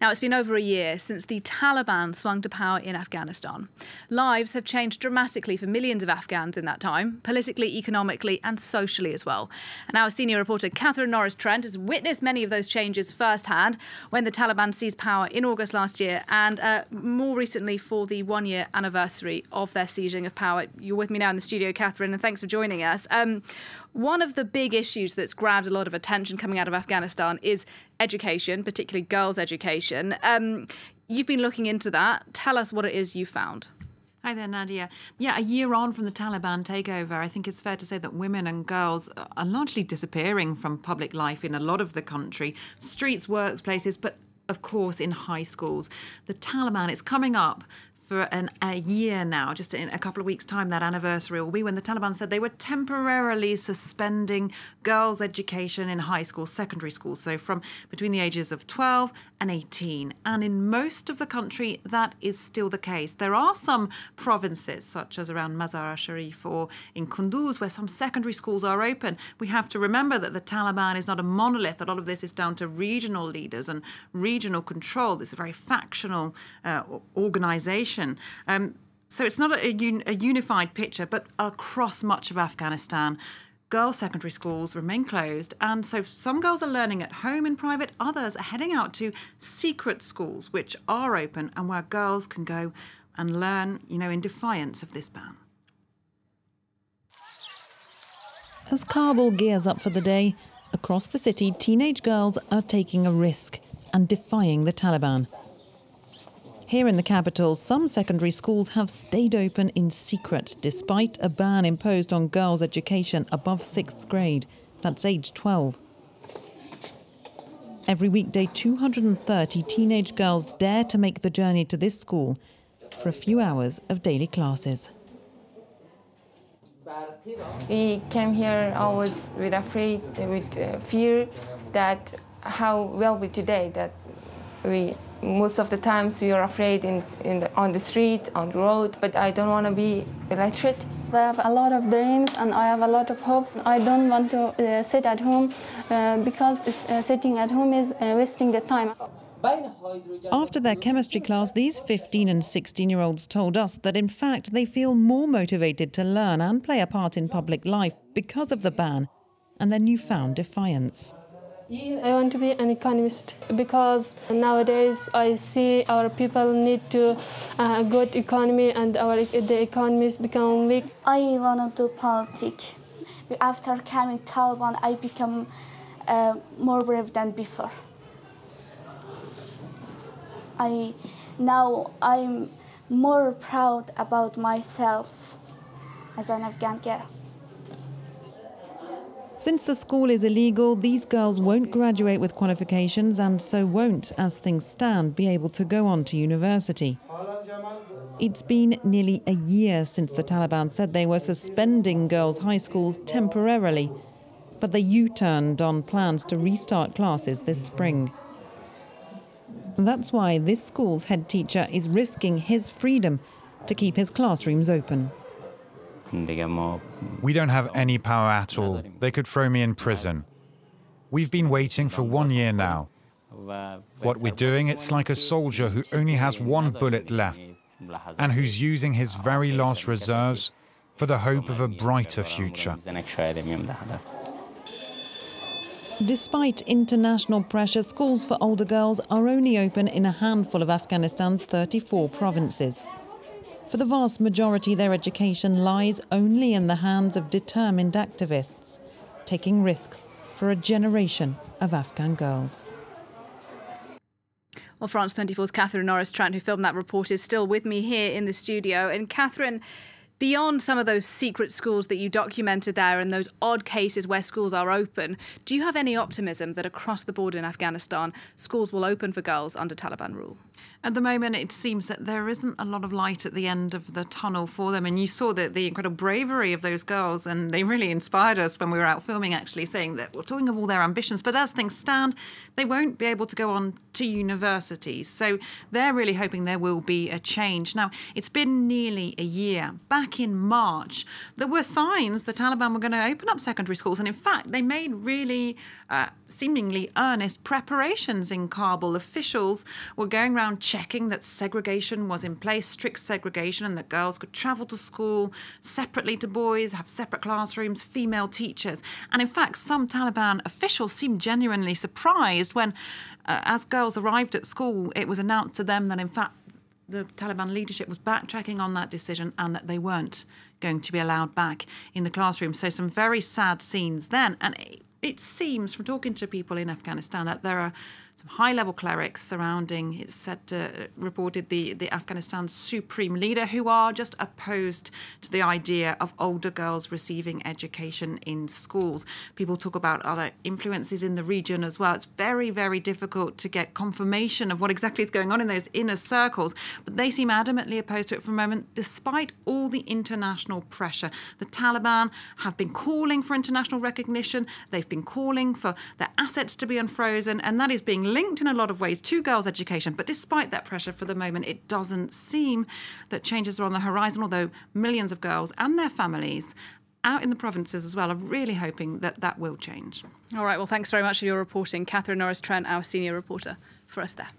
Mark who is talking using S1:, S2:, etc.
S1: Now, it's been over a year since the Taliban swung to power in Afghanistan. Lives have changed dramatically for millions of Afghans in that time, politically, economically and socially as well. And our senior reporter, Norris Trent, has witnessed many of those changes firsthand when the Taliban seized power in August last year and more recently for the one-year anniversary of their seizing of power. You're with me now in the studio, Catherine, and thanks for joining us. One of the big issues that's grabbed a lot of attention coming out of Afghanistan is education, particularly girls' education. You've been looking into that. Tell us what it is you found.
S2: Hi there, Nadia. Yeah, a year on from the Taliban takeover, I think it's fair to say that women and girls are largely disappearing from public life in a lot of the country, streets, workplaces, but of course in high schools. The Taliban, it's coming up for a year now, just in a couple of weeks' time, that anniversary will be when the Taliban said they were temporarily suspending girls' education in high school, secondary school, so from between the ages of 12 and 18. And in most of the country, that is still the case. There are some provinces, such as around Mazar-e-Sharif or in Kunduz, where some secondary schools are open. We have to remember that the Taliban is not a monolith. A lot of this is down to regional leaders and regional control. This is a very factional organisation. So it's not a unified picture, but across much of Afghanistan, girls' secondary schools remain closed. And so some girls are learning at home in private, others are heading out to secret schools, which are open and where girls can go and learn, in defiance of this ban.
S3: As Kabul gears up for the day, across the city, teenage girls are taking a risk and defying the Taliban. Here in the capital, some secondary schools have stayed open in secret, despite a ban imposed on girls' education above 6th grade. That's age 12. Every weekday, 230 teenage girls dare to make the journey to this school for a few hours of daily classes.
S4: We came here always with fear that how will be today, that most of the times we are afraid on the street, on the road, but I don't want to be illiterate.
S5: I have a lot of dreams and I have a lot of hopes. I don't want to sit at home because sitting at home is wasting the time.
S3: After their chemistry class, these 15 and 16-year-olds told us that, in fact, they feel more motivated to learn and play a part in public life because of the ban and their newfound defiance.
S5: I want to be an economist because nowadays I see our people need to good economy and the economy is become weak.
S6: I want to do politics. After coming Taliban, I become more brave than before. Now I'm more proud about myself as an Afghan girl.
S3: Since the school is illegal, these girls won't graduate with qualifications and so won't, as things stand, be able to go on to university. It's been nearly a year since the Taliban said they were suspending girls' high schools temporarily, but they U-turned on plans to restart classes this spring. That's why this school's head teacher is risking his freedom to keep his classrooms open.
S7: We don't have any power at all. They could throw me in prison. We've been waiting for 1 year now. What we're doing, it's like a soldier who only has one bullet left and who's using his very last reserves for the hope of a brighter future.
S3: Despite international pressure, schools for older girls are only open in a handful of Afghanistan's 34 provinces. For the vast majority, their education lies only in the hands of determined activists, taking risks for a generation of Afghan girls.
S1: Well, France 24's Norris Trent, who filmed that report, is still with me here in the studio. And Catherine, beyond some of those secret schools that you documented there and those odd cases where schools are open, do you have any optimism that across the board in Afghanistan, schools will open for girls under Taliban rule?
S2: At the moment, it seems that there isn't a lot of light at the end of the tunnel for them. And you saw the incredible bravery of those girls, and they really inspired us when we were out filming, actually, saying that we're talking of all their ambitions. But as things stand, they won't be able to go on to universities. So they're really hoping there will be a change. Now, it's been nearly a year. Back back in March, there were signs the Taliban were going to open up secondary schools. And in fact, they made really seemingly earnest preparations in Kabul. Officials were going around checking that segregation was in place, strict segregation, and that girls could travel to school separately to boys, have separate classrooms, female teachers. And in fact, some Taliban officials seemed genuinely surprised when, as girls arrived at school, it was announced to them that in fact the Taliban leadership was backtracking on that decision and that they weren't going to be allowed back in the classroom. So some very sad scenes then. And it seems from talking to people in Afghanistan that there are some high-level clerics surrounding, it's said, reported the Afghanistan's supreme leader, who are just opposed to the idea of older girls receiving education in schools. People talk about other influences in the region as well. It's very, very difficult to get confirmation of what exactly is going on in those inner circles, but they seem adamantly opposed to it for a moment, despite all the international pressure. The Taliban have been calling for international recognition. They've been calling for their assets to be unfrozen, and that is being linked in a lot of ways to girls' education. But despite that pressure, for the moment, it doesn't seem that changes are on the horizon, although millions of girls and their families out in the provinces as well are really hoping that that will change.
S1: All right, well, thanks very much for your reporting. Norris, Trent, our senior reporter, for us there.